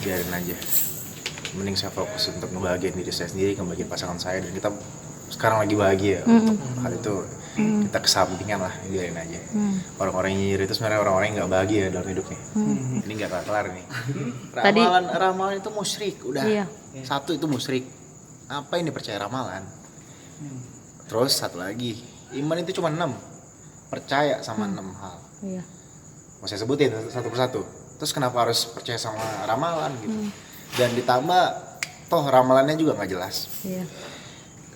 biarin aja. Mending saya fokus untuk ngebahagiain diri saya sendiri, ngebahagiain pasangan saya, dan kita sekarang lagi bahagia. Untuk hal itu kita kesampingan lah, biarin aja. Orang-orang yang nyinyir itu sebenarnya orang-orang yang nggak bahagia dalam hidupnya. Ini nggak kelar nih. Ramalan itu musyrik, udah. Iya. Satu itu musyrik. Apa ini percaya ramalan? Terus satu lagi, iman itu cuma 6. Percaya sama 6 hal. Iya. Mau saya sebutin satu persatu. Terus kenapa harus percaya sama ramalan gitu? Dan ditambah toh ramalannya juga nggak jelas. Iya.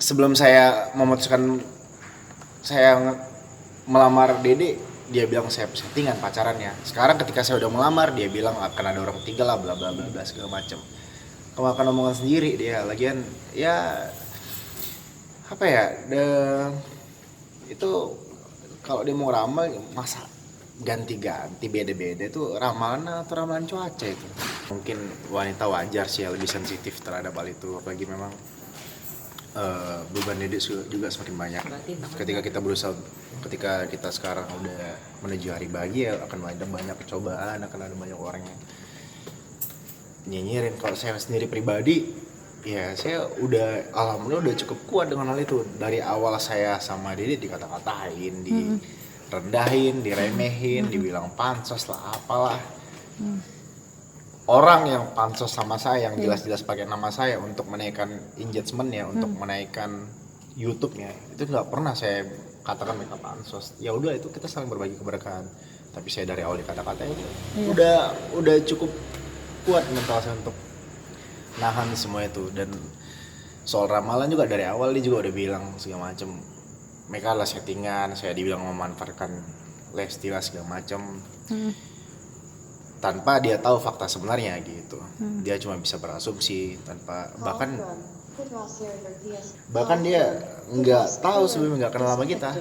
Sebelum saya memutuskan saya melamar Dede, dia bilang saya settingan pacarannya. Sekarang ketika saya udah melamar, dia bilang akan ada orang ketiga lah, bla bla bla bla segala macam. Kemakan omongan sendiri dia. Lagian ya apa ya? Itu kalau dia mau ramal masa ganti-ganti beda-beda itu ramalan atau ramalan cuaca itu. Mungkin wanita wajar sih ya lebih sensitif terhadap hal itu, apalagi memang beban Dede juga semakin banyak. Ketika kita sekarang udah menuju hari bahagia, akan ada banyak cobaan, akan ada banyak orang yang nyinyirin. Kalau saya sendiri pribadi, ya saya alhamdulillah udah cukup kuat dengan hal itu. Dari awal saya sama Dede dikata-katain, direndahin, diremehin, dibilang pansos lah apalah. Orang yang pansos sama saya, yang jelas-jelas pakai nama saya untuk menaikkan engagement-nya, untuk menaikkan YouTube-nya, itu nggak pernah saya katakan mereka pansos. Ya udah, itu kita saling berbagi keberkahan. Tapi saya dari awal dikata-katain udah cukup kuat mental saya untuk nahan semua itu. Dan soal ramalan juga dari awal dia juga udah bilang segala macem, mereka lah settingan, saya dibilang memanfaatkan Lesti lah segala macem. Tanpa dia tahu fakta sebenarnya gitu. Dia cuma bisa berasumsi tanpa bahkan dia nggak tahu sebelumnya, nggak kenal sama kita.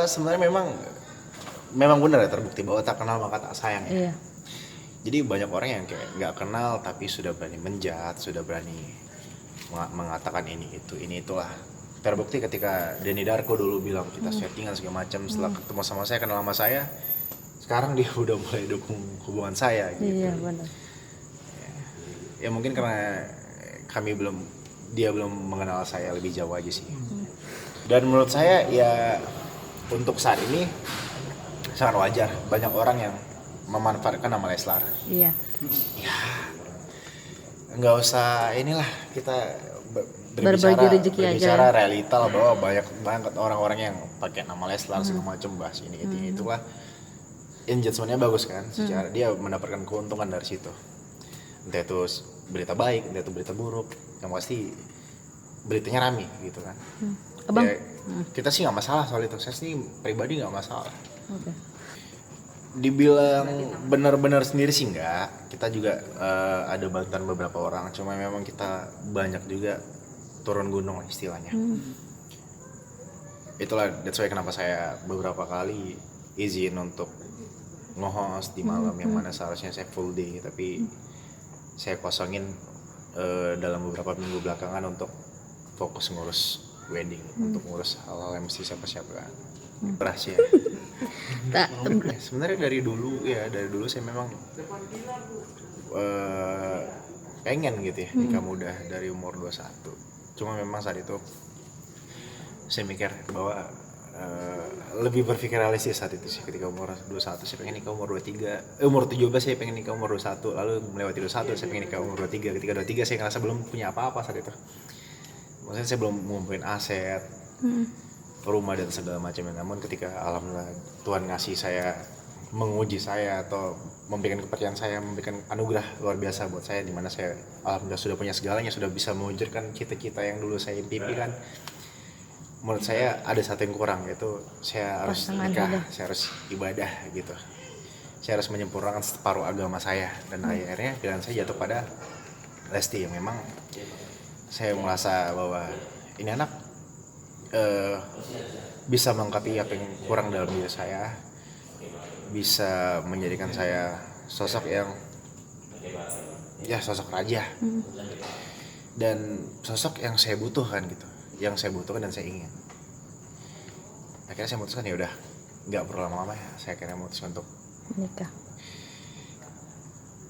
Sebenarnya memang benar ya, terbukti bahwa tak kenal maka tak sayang ya. Iya. Jadi banyak orang yang kayak nggak kenal tapi sudah berani menjat, sudah berani mengatakan ini itulah. Terbukti ketika Denny Darko dulu bilang kita settingan segala macam, setelah ketemu sama saya, kenal sama saya, sekarang dia udah mulai dukung hubungan saya gitu. Iya, benar. Ya mungkin karena dia belum mengenal saya lebih jauh aja sih. Dan menurut saya ya untuk saat ini sangat wajar banyak orang yang memanfaatkan nama Leslar. Iya. Ya nggak usah inilah kita Berbagi rezeki berbicara aja. realita lah, bahwa banyak banget orang-orang yang pakai nama Leslar segala macam, bahas ini itulah. Engagementnya bagus kan, secara dia mendapatkan keuntungan dari situ. Entah itu berita baik, entah itu berita buruk, yang pasti beritanya rame gitu kan. Abang? Ya, kita sih nggak masalah soal itu, saya sih pribadi nggak masalah. Oke. Dibilang benar-benar sendiri sih nggak, kita juga ada bantuan beberapa orang, cuma memang kita banyak juga turun gunung lah istilahnya. Itulah that's why kenapa saya beberapa kali izin untuk nge-host di malam yang mana seharusnya saya full day, tapi saya kosongin dalam beberapa minggu belakangan untuk fokus ngurus wedding, untuk ngurus hal-hal yang mesti saya persiapkan. Rahasia. Sebenarnya dari dulu saya memang pengen gitu ya nikah muda dari umur 21. Cuma memang saat itu saya mikir bahwa lebih berpikir realistis saat itu sih. Ketika umur 21 saya pengen nikah umur 23, umur 17 saya pengen nikah umur 21, lalu melewati 21 saya pengen nikah umur 23. Ketika 23 saya ngerasa belum punya apa-apa saat itu. Maksudnya saya belum ngumpulin aset, rumah dan segala macamnya. Namun ketika alhamdulillah Tuhan ngasih saya, menguji saya atau memberikan kepercayaan saya, memberikan anugerah luar biasa buat saya, di mana saya alhamdulillah sudah punya segalanya, sudah bisa mewujudkan cita-cita yang dulu saya impikan. Menurut saya ada satu yang kurang, yaitu saya harus nikah, saya harus ibadah gitu. Saya harus menyempurnakan separuh agama saya, dan akhirnya pilihan saya jatuh pada Lesti, yang memang saya merasa bahwa ini anak bisa melengkapi apa yang kurang dalam diri saya, bisa menjadikan saya sosok yang sosok raja, dan sosok yang saya butuhkan gitu, yang saya butuhkan dan saya ingin. Akhirnya saya memutuskan ya udah nggak perlu lama-lama ya, saya akhirnya memutuskan untuk nikah.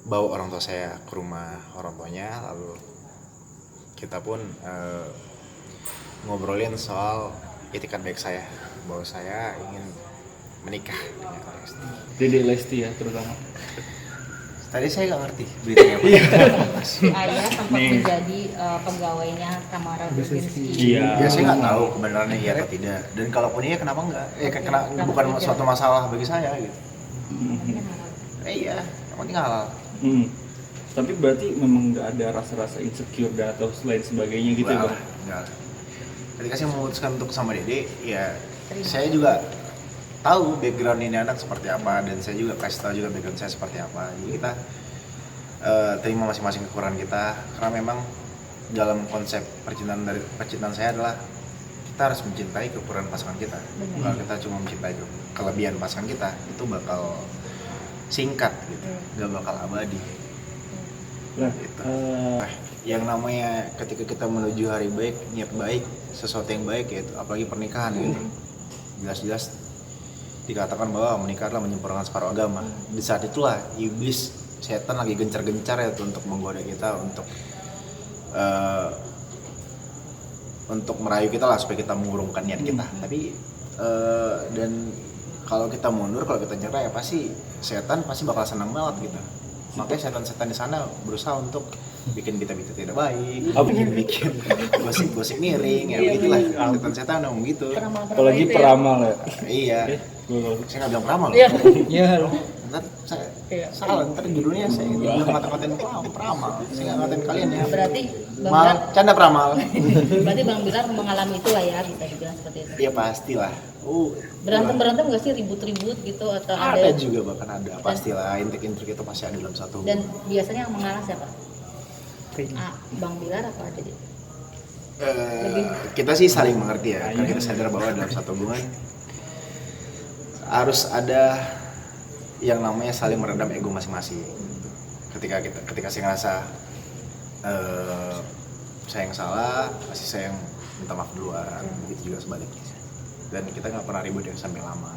bawa orang tua saya ke rumah orang tuanya, lalu kita pun ngobrolin soal itikat baik saya bahwa saya ingin menikah dengan Lesti. Dede Lesti ya terutama. Tadi saya nggak ngerti beritanya apa. Si ayah sempat menjadi pegawainya Tamara Duzinski. Iya. Ya saya nggak tahu kebenarannya iya atau tidak. Dan kalaupun iya kenapa enggak? Bukan suatu masalah bagi saya gitu. Iya, yang penting halal. Tapi berarti memang nggak ada rasa-rasa insecure dan atau lain sebagainya gitu ya Bang? Enggak. Ketika saya memutuskan untuk sama Dede, ya saya juga tahu background ini anak seperti apa, dan saya juga kasih tahu juga background saya seperti apa. Jadi kita terima masing-masing kekurangan kita, karena memang dalam konsep percintaan saya adalah kita harus mencintai kekurangan pasangan kita. Kalau kita cuma mencintai kelebihan pasangan kita, itu bakal singkat gitu, nggak bakal abadi. Nah, Gitu. Yang namanya ketika kita menuju hari baik, niat baik, sesuatu yang baik, yaitu apalagi pernikahan gitu, jelas-jelas dikatakan bahwa menikah adalah menyempurnakan separuh agama. Di saat itulah iblis, setan lagi gencar-gencar ya untuk menggoda kita, untuk merayu kita lah supaya kita mengurungkan niat kita. Tapi dan kalau kita mundur, kalau kita nyerah, ya pasti setan pasti bakal senang banget gitu. Makanya setan-setan di sana berusaha untuk bikin kita tidak baik, bikin gosip-gosip miring, ya begitulah setan-setan ngomong gitu. apalagi peramal ya. Iya, saya nggak bilang peramal. Iya. Ntar saya salah, ntar judulnya saya bilang ngata-ngatain peramal. Saya nggak ngatain kalian ya. Berarti Bang Mal, Bilar, canda peramal. berarti Bang Bilar mengalami itu lah ya, bisa dibilang seperti itu. Ya pastilah. Berantem nggak sih, ribut-ribut gitu atau Ada juga, bahkan ada. Pastilah intrik-intrik itu pasti ada dalam satu. Dan biasanya yang mengalah siapa? Bang Bilar atau Dede? Kita sih saling mengerti ya, karena kita sadar bahwa dalam satu hubungan harus ada yang namanya saling meredam ego masing-masing. Ketika saya ngerasa saya yang salah, pasti saya yang minta maaf duluan, begitu juga sebaliknya. Dan kita nggak pernah ribut yang sampai lama.